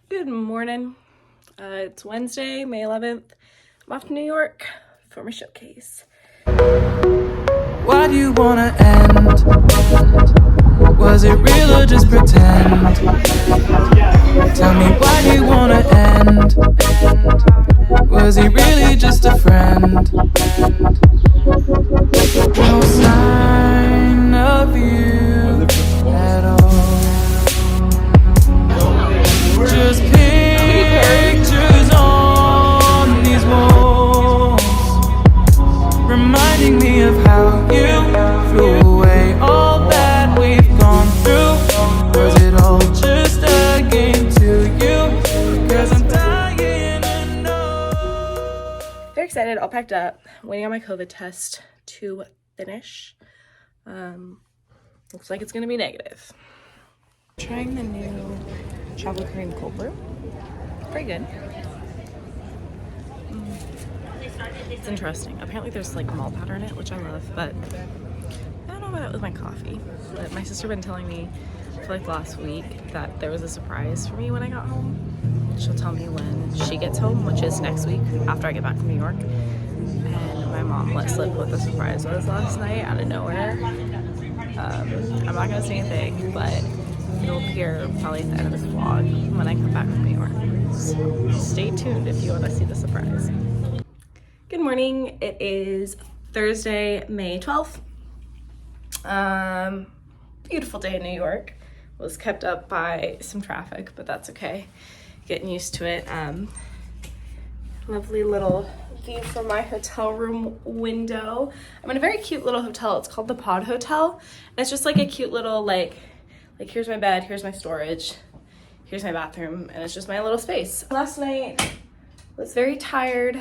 Good morning. It's Wednesday, May 11th. I'm off to New York for my showcase. Why do you wanna end? Was it real or just pretend? Tell me, why do you wanna end? Was he really just a friend? No sign of you at all. Just pictures on these walls, reminding me of how you threw away all that we've gone through. Was it all just a game to you? 'Cause I'm dying to know. Very excited, all packed up, waiting on my COVID test to finish. Looks like it's gonna be negative. Trying the new chocolate cream cold brew. Pretty good. It's interesting. Apparently there's like malt powder in it, which I love, but I don't know about it with my coffee. But my sister been telling me for like last week that there was a surprise for me when I got home. She'll tell me when she gets home, which is next week after I get back from New York. And my mom let slip what the surprise was last night out of nowhere. I'm not gonna say anything, but it'll appear probably at the end of this vlog when I come back from New York. So stay tuned if you want to see the surprise. Good morning. It is Thursday, May 12th. Beautiful day in New York. Was kept up by some traffic, but that's okay. Getting used to it. Lovely little view from my hotel room window. I'm in a very cute little hotel. It's called the Pod Hotel. And it's just like a cute little like here's my bed, here's my storage, here's my bathroom, and it's just my little space. Last night I was very tired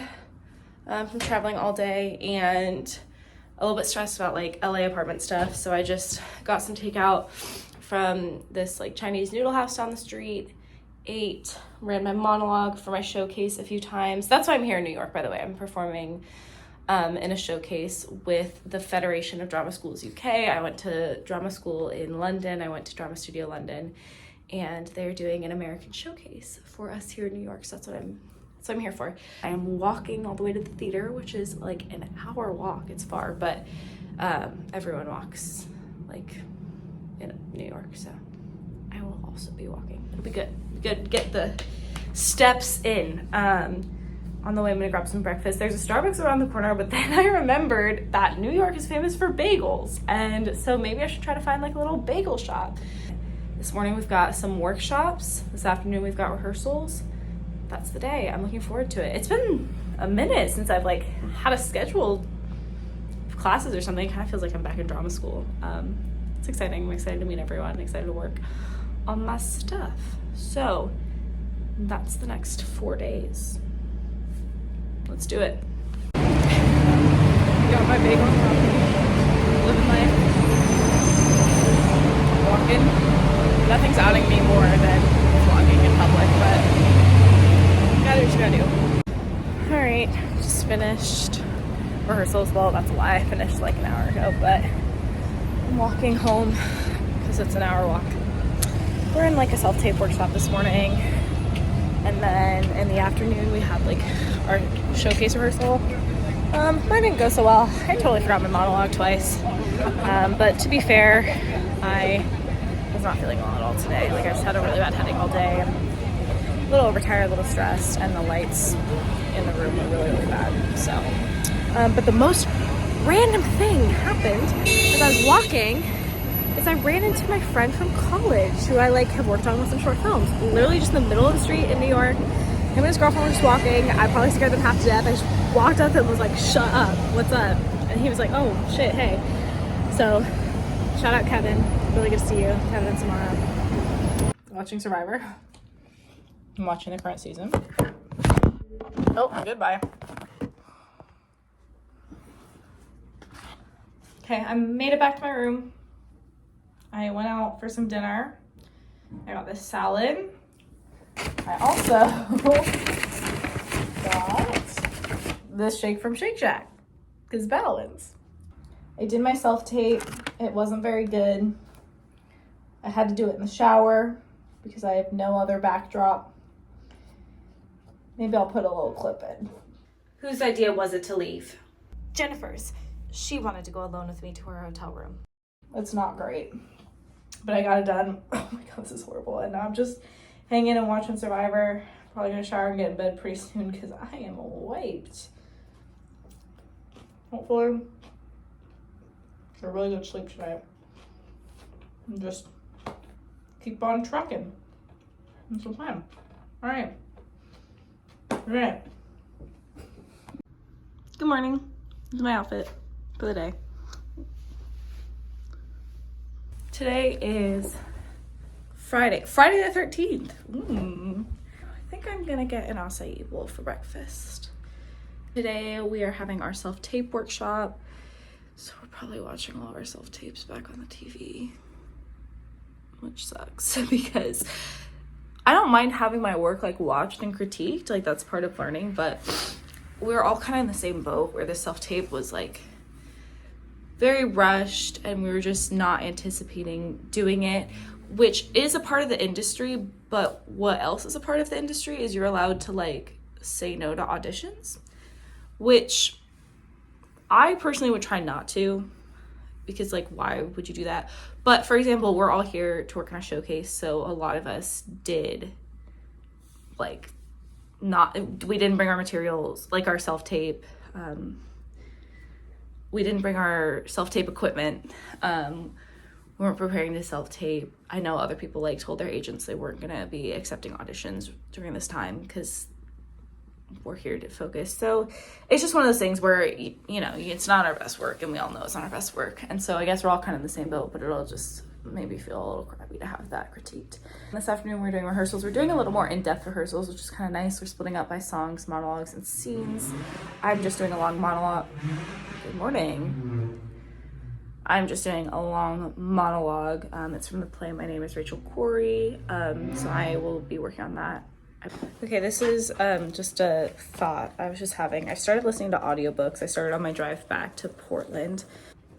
from traveling all day and a little bit stressed about like LA apartment stuff. So I just got some takeout from this like Chinese noodle house down the street, ate, ran my monologue for my showcase a few times. That's why I'm here in New York, by the way. I'm performing in a showcase with the Federation of Drama Schools UK. I went to drama school in London. I went to Drama Studio London, and they're doing an American showcase for us here in New York. So that's what I'm here for. I am walking all the way to the theater, which is like an hour walk. It's far, but everyone walks like in New York, so I will also be walking. It'll be good. Get the steps in. On the way, I'm gonna grab some breakfast. There's a Starbucks around the corner, but then I remembered that New York is famous for bagels, and so maybe I should try to find like a little bagel shop. This morning we've got some workshops. This afternoon we've got rehearsals. That's the day. I'm looking forward to it. It's been a minute since I've like had a scheduled classes or something. It kind of feels like I'm back in drama school. It's exciting. I'm excited to meet everyone. I'm excited to work on my stuff. So that's the next 4 days. Let's do it. Got my bagel and coffee. Living life. Walking. Nothing's outing me more than vlogging in public, but gotta do what you gotta do. Alright, just finished rehearsals. Well, that's a lie. I finished like an hour ago, but I'm walking home because it's an hour walk. We're in like a self-tape workshop this morning, and then in the afternoon we had like our showcase rehearsal. Mine didn't go so well. I totally forgot my monologue twice, but to be fair, I was not feeling well at all today. Like I just had a really bad headache all day. I'm a little overtired, a little stressed, and the lights in the room were really, really bad. So, but the most random thing happened as I was walking is I ran into my friend from college who I like have worked on with some short films. Literally just in the middle of the street in New York. Him and his girlfriend were just walking. I probably scared them half to death. I just walked up and was like, shut up, what's up? And he was like, oh shit, hey. So shout out Kevin, really good to see you. Kevin and Samara. Watching Survivor. I'm watching the current season. Oh, goodbye. Okay, I made it back to my room. I went out for some dinner. I got this salad. I also got this shake from Shake Shack, because balance. I did my self-tape. It wasn't very good. I had to do it in the shower because I have no other backdrop. Maybe I'll put a little clip in. Whose idea was it to leave? Jennifer's. She wanted to go alone with me to her hotel room. It's not great, but I got it done. Oh my god, this is horrible. And now I'm just hanging and watching Survivor. Probably gonna shower and get in bed pretty soon because I am wiped. Hopefully, get a really good sleep tonight. And just keep on trucking. That's the plan. All right. Good morning. This is my outfit for the day. Today is Friday the 13th. I think I'm gonna get an acai bowl for breakfast. Today we are having our self-tape workshop. So we're probably watching all of our self-tapes back on the TV, which sucks because I don't mind having my work like watched and critiqued, like that's part of learning, but we're all kind of in the same boat where the self-tape was like very rushed and we were just not anticipating doing it, which is a part of the industry, but what else is a part of the industry is you're allowed to like say no to auditions, which I personally would try not to, because like why would you do that? But for example, we're all here to work on a showcase, so a lot of us did like we didn't bring our materials, like our self-tape. We didn't bring our self-tape equipment. We weren't preparing to self-tape. I know other people like told their agents they weren't gonna be accepting auditions during this time because we're here to focus. So it's just one of those things where, you know, it's not our best work and we all know it's not our best work. And so I guess we're all kind of in the same boat, but it'll just make me feel a little crappy to have that critiqued. This afternoon we're doing rehearsals. We're doing a little more in-depth rehearsals, which is kind of nice. We're splitting up by songs, monologues, and scenes. I'm just doing a long monologue. Good morning. I'm just doing a long monologue. It's from the play My Name is Rachel Corey. So I will be working on that. Okay, this is just a thought I was just having. I started listening to audiobooks. I started on my drive back to Portland.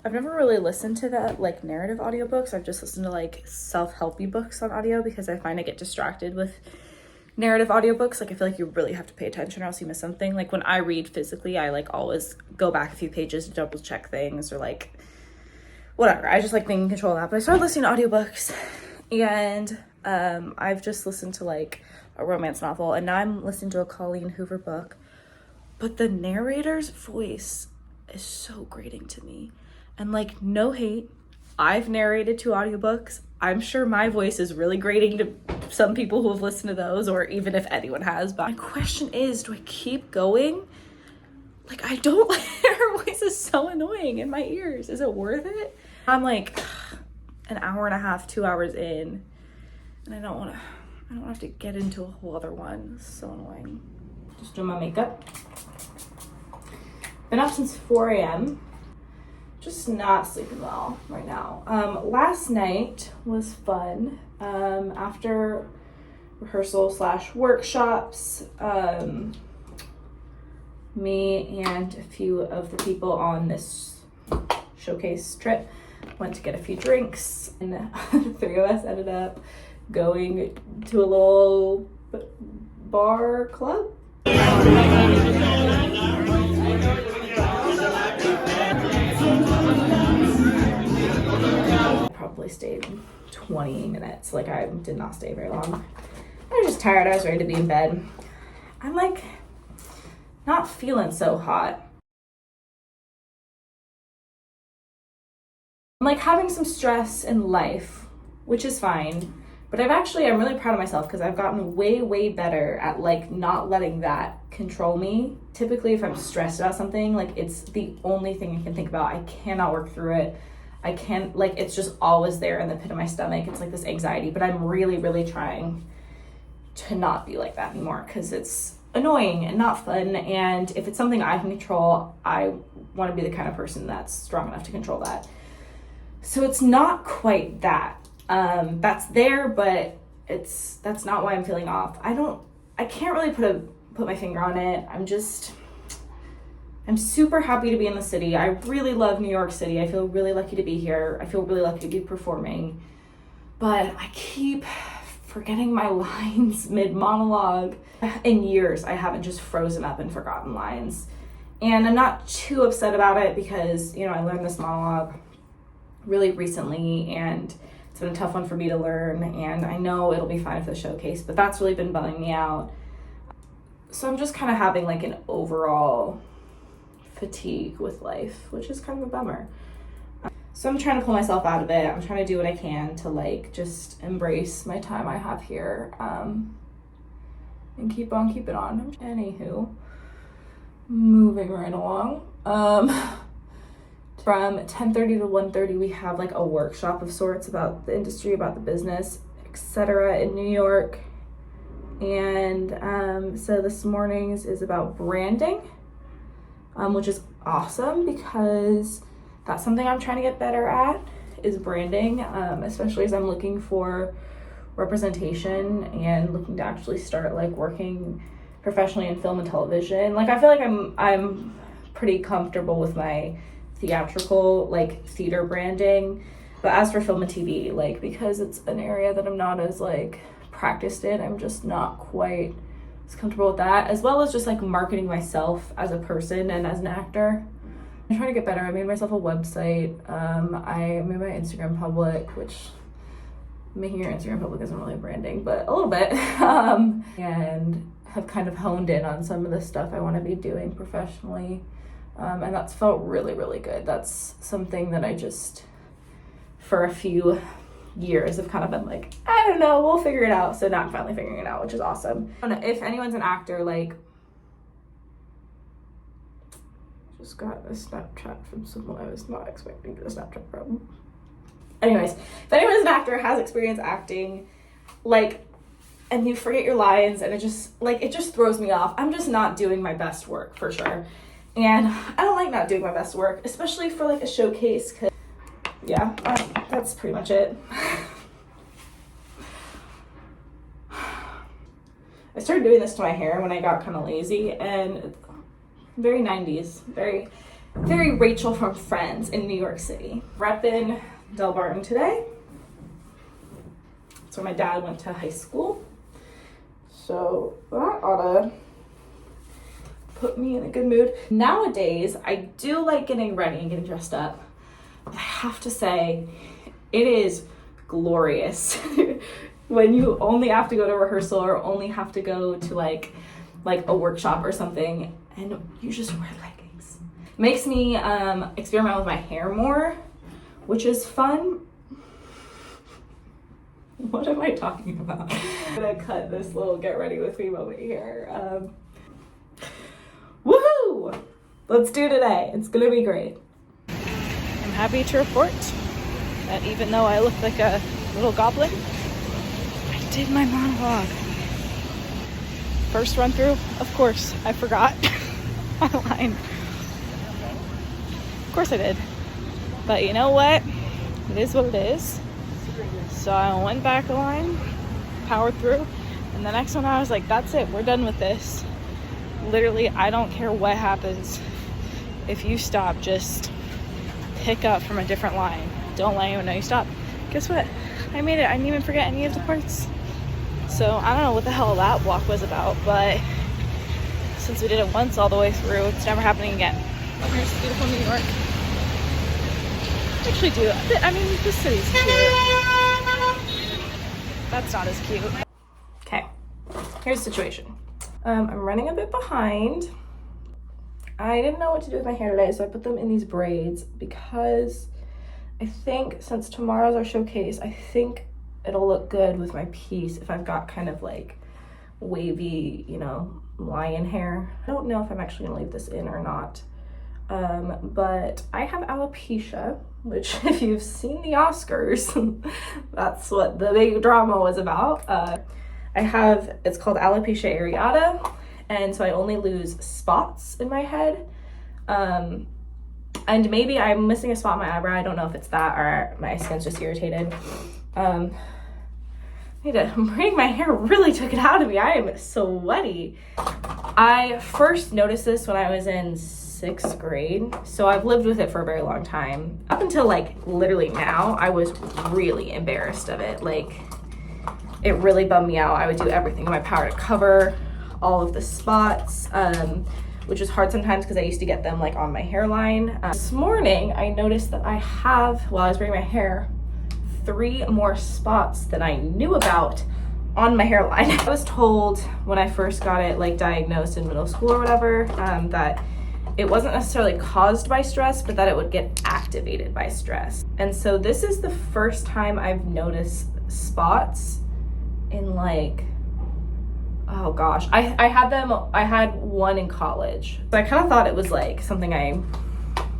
I've never really listened to that like narrative audiobooks. I've just listened to like self-helpy books on audio because I find I get distracted with narrative audiobooks. Like I feel like you really have to pay attention or else you miss something. Like when I read physically, I like always go back a few pages to double check things or like whatever. I just like being in control of that. But I started listening to audiobooks and I've just listened to like a romance novel, and now I'm listening to a Colleen Hoover book, but the narrator's voice is so grating to me. And like, no hate, I've narrated 2 audiobooks. I'm sure my voice is really grating to some people who have listened to those, or even if anyone has, but my question is, do I keep going? Like, I don't, her voice is so annoying in my ears. Is it worth it? I'm like an hour and a half, 2 hours in, and I don't have to get into a whole other one. It's so annoying. Just doing my makeup. Been up since 4 a.m. Just not sleeping well right now. Last night was fun. After rehearsal / workshops, me and a few of the people on this showcase trip went to get a few drinks, and the 3 of us ended up going to a little bar club. Probably stayed 20 minutes. Like I did not stay very long. I was just tired. I was ready to be in bed. I'm like not feeling so hot. I'm like having some stress in life, which is fine. But I'm really proud of myself because I've gotten way better at like not letting that control me. Typically if I'm stressed about something, like it's the only thing I can think about. I cannot work through it. I can't, like, it's just always there in the pit of my stomach. It's like this anxiety, but I'm really trying to not be like that anymore because it's annoying and not fun. And if it's something I can control, I want to be the kind of person that's strong enough to control that. So it's not quite that. That's there, but that's not why I'm feeling off. I can't really put my finger on it. I'm super happy to be in the city. I really love New York City. I feel really lucky to be here. I feel really lucky to be performing, but I keep forgetting my lines mid-monologue. In years, I haven't just frozen up and forgotten lines. And I'm not too upset about it because, you know, I learned this monologue really recently and it's been a tough one for me to learn, and I know it'll be fine for the showcase, but that's really been bumming me out. So I'm just kind of having like an overall fatigue with life, which is kind of a bummer. So I'm trying to pull myself out of it. I'm trying to do what I can to like just embrace my time I have here, and keep on keeping on. Anywho, moving right along. From 10:30 to 1:30, we have like a workshop of sorts about the industry, about the business, etc. in New York. And so this morning's is about branding, which is awesome because that's something I'm trying to get better at, is branding, especially as I'm looking for representation and looking to actually start like working professionally in film and television. Like I feel like I'm pretty comfortable with my theatrical like theater branding, but as for film and TV, like because it's an area that I'm not as like practiced in, I'm just not quite as comfortable with that, as well as just like marketing myself as a person and as an actor. I'm trying to get better. I made myself a website. I made my Instagram public, which making your Instagram public isn't really branding, but a little bit. And have kind of honed in on some of the stuff I want to be doing professionally. And that's felt really, really good. That's something that I just, for a few years, have kind of been like, I don't know, we'll figure it out. So now I'm finally figuring it out, which is awesome. I don't know if anyone's an actor, like, just got a Snapchat from someone I was not expecting to get a Snapchat from. Anyways, if anyone's an actor, has experience acting, like, and you forget your lines and it just throws me off. I'm just not doing my best work for sure. And I don't like not doing my best work, especially for like a showcase, cause yeah, that's pretty much it. I started doing this to my hair when I got kind of lazy, and very 90s, very, very Rachel from Friends in New York City. Reppin' Del Barton today. That's where my dad went to high school. So that ought to put me in a good mood. Nowadays, I do like getting ready and getting dressed up. But I have to say, it is glorious when you only have to go to rehearsal or only have to go to like a workshop or something, and you just wear leggings. Makes me experiment with my hair more, which is fun. What am I talking about? I'm gonna cut this little get ready with me moment here. Woohoo! Let's do today. It's gonna be great. I'm happy to report that even though I look like a little goblin, I did my monologue. First run through, of course, I forgot my line. Of course I did. But you know what? It is what it is. So I went back a line, powered through, and the next one I was like, that's it, we're done with this. Literally, I don't care what happens. If you stop, just pick up from a different line. Don't let anyone know you stopped. Guess what? I made it. I didn't even forget any of the parts. So I don't know what the hell that walk was about, but since we did it once all the way through, it's never happening again. Here's beautiful New York. I actually do. I mean, this city's cute. That's not as cute. Okay, here's the situation. I'm running a bit behind. I didn't know what to do with my hair today, so I put them in these braids because I think since tomorrow's our showcase, I think it'll look good with my piece if I've got kind of like wavy, you know, lion hair. I don't know if I'm actually gonna leave this in or not. But I have alopecia, which if you've seen the Oscars, that's what the big drama was about. It's called alopecia areata, and so I only lose spots in my head. And maybe I'm missing a spot in my eyebrow. I don't know if it's that or my skin's just irritated. Braiding my hair really took it out of me. I am sweaty. I first noticed this when I was in 6th grade, so I've lived with it for a very long time. Up until like literally now, I was really embarrassed of it. Like, it really bummed me out. I would do everything in my power to cover all of the spots, which was hard sometimes because I used to get them like on my hairline. This morning, I noticed that I have, while I was braiding my hair, 3 more spots that I knew about on my hairline. I was told when I first got it like diagnosed in middle school or whatever, that it wasn't necessarily caused by stress, but that it would get activated by stress. And so this is the first time I've noticed spots in like, oh gosh, I had one in college. So I kind of thought it was like something I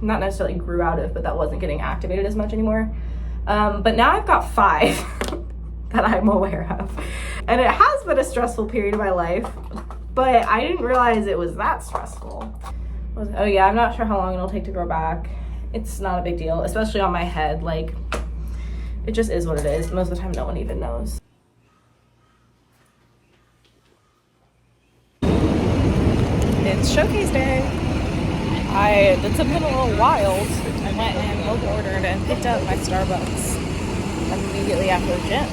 not necessarily grew out of, but that wasn't getting activated as much anymore. But now I've got 5 that I'm aware of. And it has been a stressful period of my life, but I didn't realize it was that stressful. Oh yeah, I'm not sure how long it'll take to grow back. It's not a big deal, especially on my head. Like, it just is what it is. Most of the time, no one even knows. It's showcase day. I did something a little wild. I went and mobile ordered and picked up my Starbucks immediately after the gym.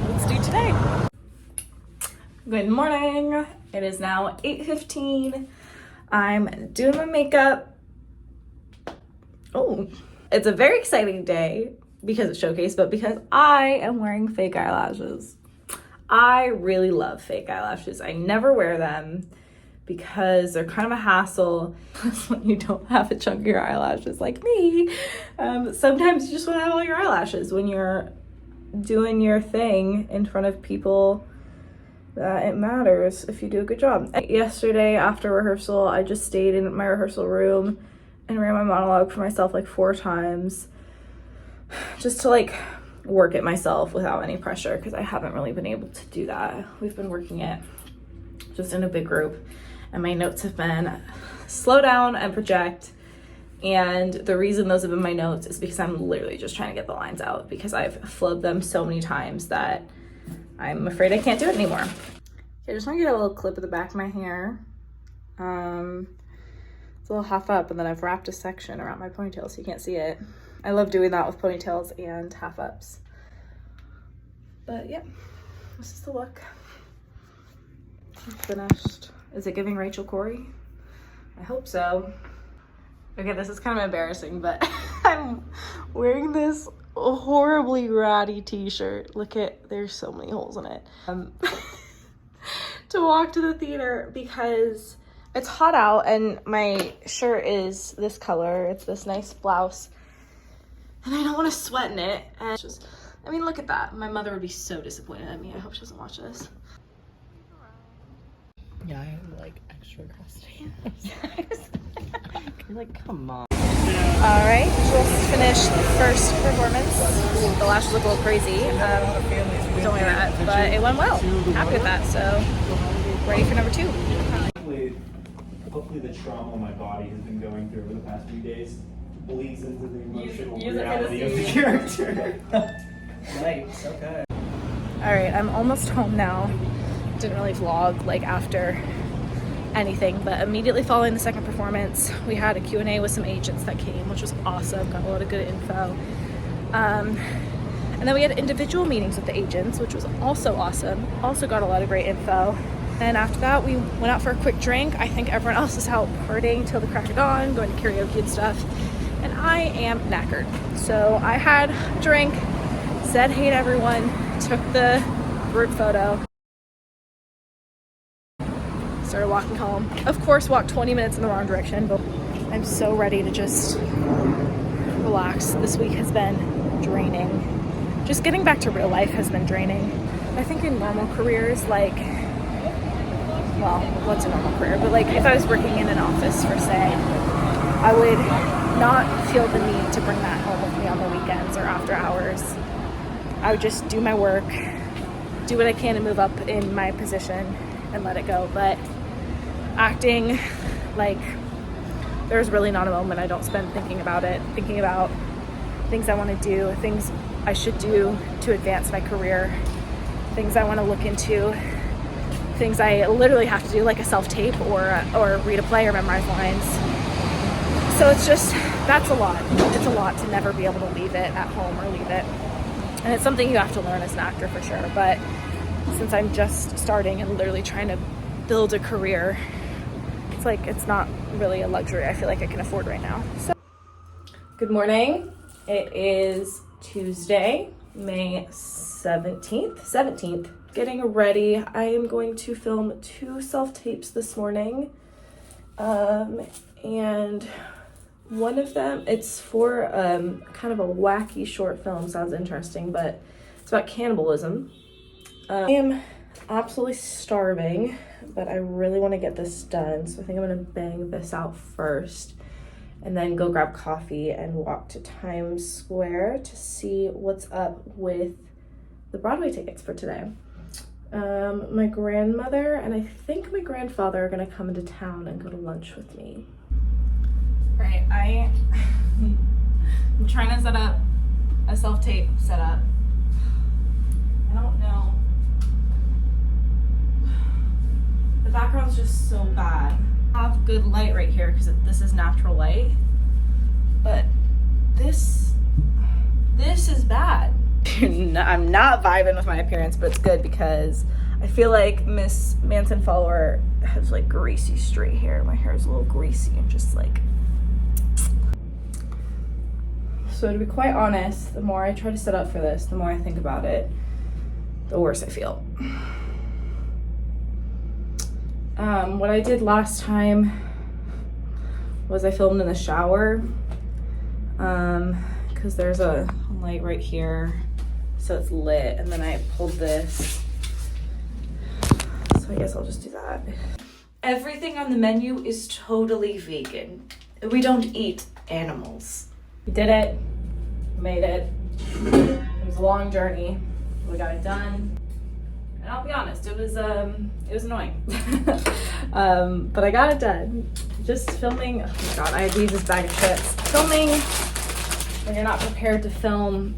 Let's do today. Good morning. It is now 8:15. I'm doing my makeup. Oh, it's a very exciting day because it's showcase, but because I am wearing fake eyelashes. I really love fake eyelashes. I never wear them because they're kind of a hassle when you don't have a chunk of your eyelashes like me. Sometimes you just want to have all your eyelashes when you're doing your thing in front of people that it matters if you do a good job. Yesterday after rehearsal, I just stayed in my rehearsal room and ran my monologue for myself like 4 times just to like work it myself without any pressure, because I haven't really been able to do that. We've been working it just in a big group, and my notes have been slow down and project. And the reason those have been my notes is because I'm literally just trying to get the lines out, because I've flubbed them so many times that I'm afraid I can't do it anymore. Okay, I just want to get a little clip of the back of my hair. It's a little half up, and then I've wrapped a section around my ponytail so you can't see it. I love doing that with ponytails and half ups. But yeah, this is the look. I'm finished. Is it giving Rachel Corey? I hope so. Okay, this is kind of embarrassing, but I'm wearing this horribly ratty t-shirt. Look at, there's so many holes in it. To walk to the theater because it's hot out and my shirt is this color. It's this nice blouse. And I don't want to sweat in it. And just, I mean, look at that. My mother would be so disappointed at me. I hope she doesn't watch this. Yeah, I'm like extra crusty. You're like, come on. All right, just finished the first performance. The lashes look a little crazy. Don't worry about that, but it went well. Happy with that, so ready for number 2. Hopefully the trauma my body has been going through over the past few days bleeds into the emotional reality of the character. Nice, okay. All right, I'm almost home now. Didn't really vlog like after anything, but immediately following the second performance, we had a Q&A with some agents that came, which was awesome. Got a lot of good info. And then we had individual meetings with the agents, which was also awesome. Also got a lot of great info. And after that, we went out for a quick drink. I think everyone else is out partying till the crack of dawn, going to karaoke and stuff. And I am knackered. So I had a drink, said hey to everyone, took the group photo, started walking home. Of course, walked 20 minutes in the wrong direction, but I'm so ready to just relax. This week has been draining. Just getting back to real life has been draining. I think in normal careers, like, well, what's a normal career? But like if I was working in an office for say, I would not feel the need to bring that home with me on the weekends or after hours. I would just do my work, do what I can to move up in my position and let it go. But acting, like, there's really not a moment I don't spend thinking about it, thinking about things I want to do, things I should do to advance my career, things I want to look into, things I literally have to do, like a self-tape or read a play or memorize lines. So it's just, that's a lot. It's a lot to never be able to leave it at home or leave it And it's something you have to learn as an actor for sure, but since I'm just starting and literally trying to build a career, it's like it's not really a luxury I feel like I can afford right now. So, good morning. It is Tuesday, May 17th. Getting ready. I am going to film 2 self-tapes this morning. And one of them, it's for kind of a wacky short film, sounds interesting, but it's about cannibalism. I am absolutely starving, but I really want to get this done, so I think I'm going to bang this out first and then go grab coffee and walk to Times Square to see what's up with the Broadway tickets for today. My grandmother and I think my grandfather are going to come into town and go to lunch with me. Right, I'm trying to set up a self-tape setup. I don't know. The background's just so bad. I have good light right here because this is natural light, but this is bad. I'm not vibing with my appearance, but it's good because I feel like Miss Manson follower has like greasy straight hair. My hair is a little greasy and just like. So to be quite honest, the more I try to set up for this, the more I think about it, the worse I feel. What I did last time was I filmed in the shower because there's a light right here, so it's lit, and then I pulled this, so I guess I'll just do that. Everything on the menu is totally vegan. We don't eat animals. We did it. We made it. It was a long journey. We got it done. And I'll be honest, it was annoying. But I got it done. Just filming, oh my god, I had to use this bag of chips. Filming when you're not prepared to film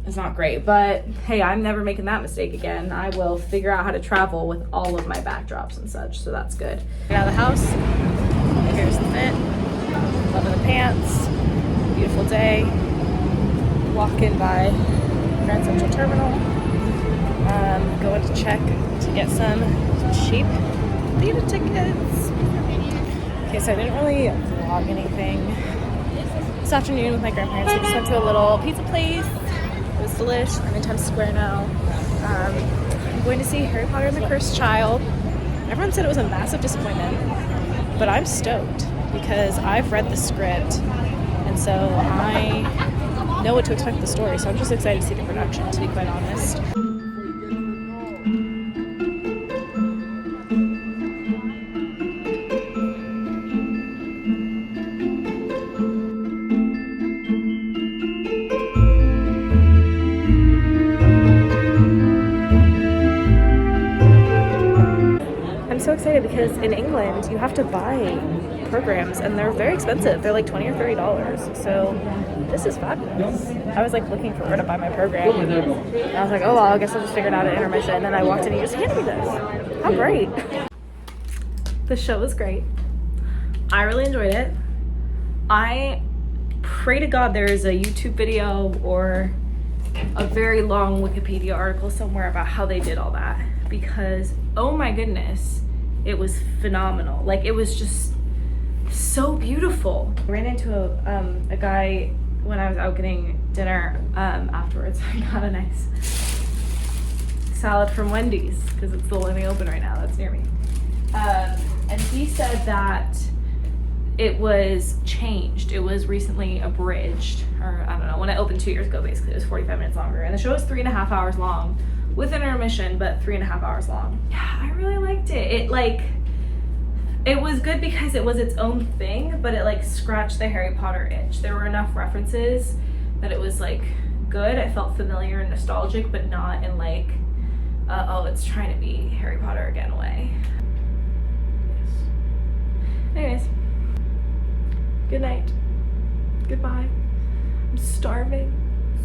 is not great, but hey, I'm never making that mistake again. I will figure out how to travel with all of my backdrops and such, so that's good. Get out of the house. Here's the fit. Loving the pants. Beautiful day. Walking by Grand Central Terminal. Going to check to get some cheap theater tickets. Okay, so I didn't really vlog anything this afternoon with my grandparents. We just went to a little pizza place. It was delish. I'm in Times Square now. I'm going to see Harry Potter and the Cursed Child. Everyone said it was a massive disappointment, but I'm stoked because I've read the script, and so I know what to expect with the story. So I'm just excited to see the production, to be quite honest. I'm so excited because in England you have to buy programs and they're very expensive. They're like $20 or $30. So this is fabulous. I was like looking for where to buy my program. And I was like, oh well, I guess I'll just figure it out at intermission. And then I walked in and he just handed me this. How great. The show was great. I really enjoyed it. I pray to God there is a YouTube video or a very long Wikipedia article somewhere about how they did all that, because oh my goodness, it was phenomenal. Like, it was just so beautiful. I ran into a guy when I was out getting dinner afterwards. I got a nice salad from Wendy's because it's the only open right now that's near me. And he said that it was changed. It was recently abridged, or I don't know, when it opened 2 years ago, basically, it was 45 minutes longer. And the show was 3.5 hours long with intermission, but 3.5 hours long. Yeah, I really liked it. It was good because it was its own thing, but it like scratched the Harry Potter itch. There were enough references that it was like good. I felt familiar and nostalgic, but not in like, oh, it's trying to be Harry Potter again way. Anyways, good night. Goodbye. I'm starving,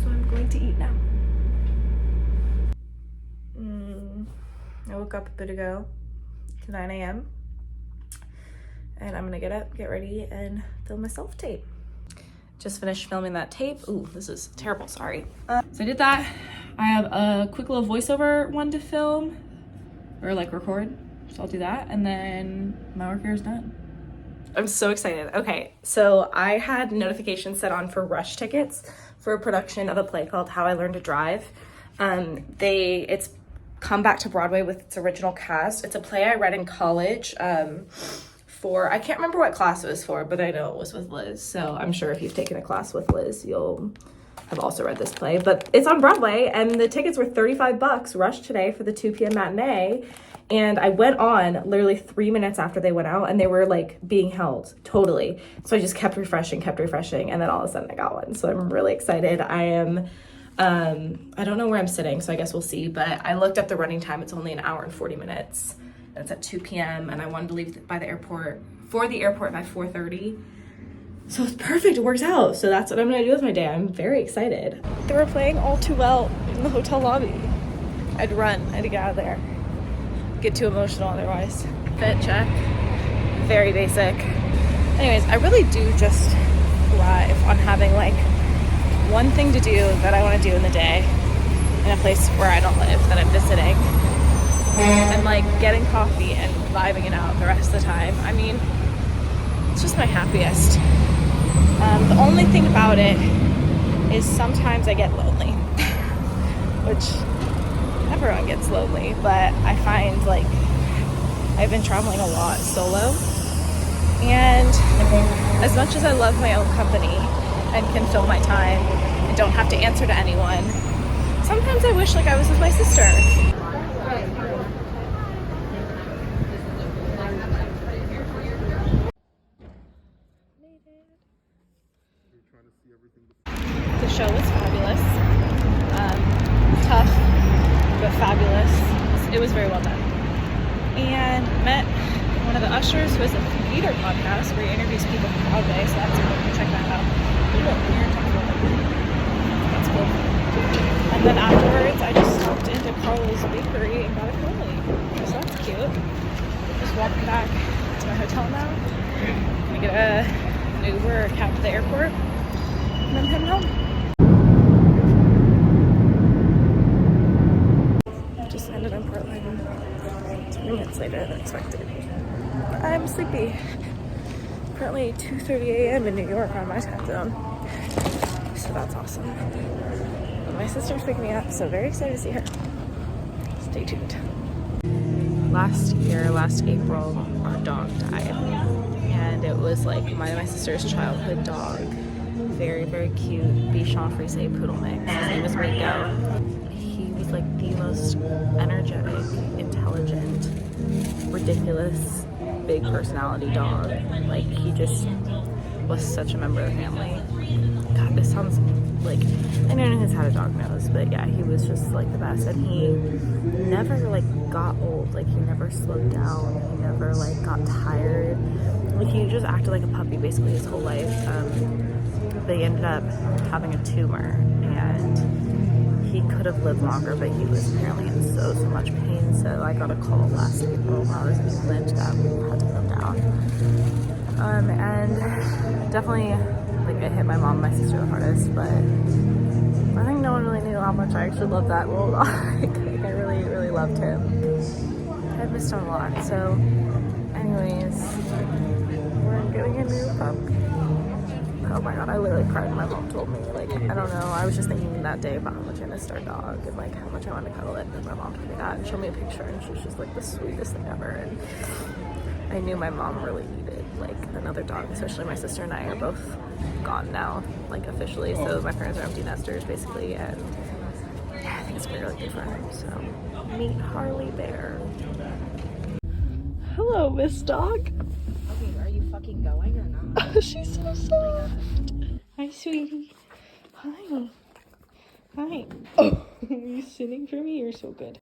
so I'm going to eat now. I woke up a bit ago to 9 a.m. and I'm gonna get up, get ready, and film my self-tape. Just finished filming that tape. Ooh, this is terrible, sorry. So I did that, I have a quick little voiceover one to film or like record. So I'll do that and then my work here is done. I'm so excited. Okay, so I had notifications set on for rush tickets for a production of a play called How I Learned to Drive. It's come back to Broadway with its original cast. It's a play I read in college for, I can't remember what class it was for, but I know it was with Liz. So I'm sure if you've taken a class with Liz, you'll have also read this play. But it's on Broadway and the tickets were $35 rush today for the 2 p.m. matinee. And I went on literally 3 minutes after they went out and they were like being held totally. So I just kept refreshing. And then all of a sudden I got one. So I'm really excited. I am, I don't know where I'm sitting, so I guess we'll see. But I looked up the running time. It's only an hour and 40 minutes. And it's at 2 p.m. And I wanted to leave by the airport, by 4:30. So it's perfect, it works out. So that's what I'm gonna do with my day. I'm very excited. They were playing All Too Well in the hotel lobby. I'd run, I had to get out of there. Get too emotional otherwise. Fit check, very basic. Anyways, I really do just thrive on having like one thing to do that I wanna do in the day in a place where I don't live, that I'm visiting. And like getting coffee and vibing it out the rest of the time. I mean, it's just my happiest. The only thing about it is sometimes I get lonely, which everyone gets lonely, but I find like I've been traveling a lot solo, and as much as I love my own company and can fill my time and don't have to answer to anyone, sometimes I wish like I was with my sister. The show was fabulous, tough but fabulous. It was very well done. And met one of the ushers who has a theater podcast where he interviews people from Broadway, so that's cool. Check that out. That's cool. And then afterwards, I just stopped into Carlos Bakery and got a cannoli. So that's cute. Just walking back to my hotel now. I'm gonna get an Uber or a cab to the airport and then heading home. Just landed in Portland 3 minutes later than expected. I'm sleepy. Currently 2:30 a.m. in New York on my time zone. So that's awesome. But my sister's picking me up, so very excited to see her. Stay tuned. Last April, our dog died. And it was like my sister's childhood dog. Very, very cute Bichon Frise poodle mix. His name is Miko. He was like the most energetic, intelligent, ridiculous, big personality dog. Like he just was such a member of the family. God, this sounds like anyone who's had a dog knows, but yeah, he was just like the best. And he never like got old. Like he never slowed down. He never like got tired. Like he just acted like a puppy basically his whole life. They ended up having a tumor and he could have lived longer, but he was apparently in so much pain. So I got a call last April while I was in England that we had to come down. And definitely like it hit my mom and my sister the hardest, but I think no one really knew how much I actually loved that little dog. Like I really, really loved him. I missed him a lot. So anyways, we're getting a new pup. Oh my god, I literally cried when my mom told me. Like, I don't know, I was just thinking that day about how much I missed our dog and like how much I wanted to cuddle it. And my mom told me that and showed me a picture and she was just like the sweetest thing ever. And I knew my mom really needed like another dog, especially my sister and I are both gone now, like officially. So my parents are empty nesters basically, and yeah, I think it's gonna be really good for him. So meet Harley Bear. Hello, Miss Dog. Okay, are you fucking going or not? She's so soft. Hi, sweetie. Hi. Hi. Oh, are you sitting for me? You're so good.